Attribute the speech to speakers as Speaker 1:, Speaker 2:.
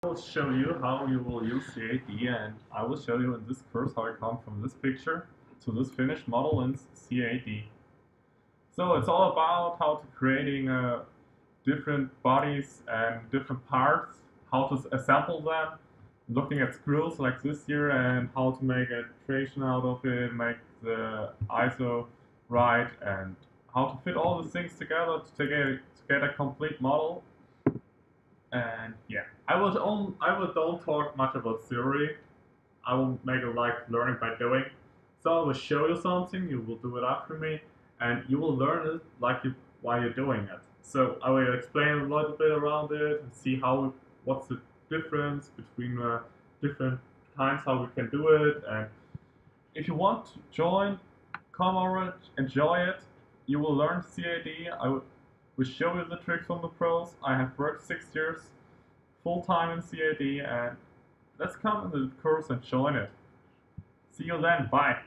Speaker 1: I will show you how you will use CAD, and I will show you in this course how I come from this picture to this finished model in CAD. So it's all about how to creating different bodies and different parts, how to assemble them, looking at screws like this here, and how to make a traction out of it, make the ISO right, and how to fit all the things together to get a complete model. And yeah, I will don't talk much about theory. I will make it like learning by doing. So I will show you something, you will do it after me, and you will learn it like you while you're doing it. So I will explain a little bit around it and see what's the difference between different times how we can do it. And if you want to join, come over, enjoy it. You will learn CAD. Will show you the tricks from the pros. I have worked 6 years full time in CAD, and let's come in the course and join it. See you then. Bye.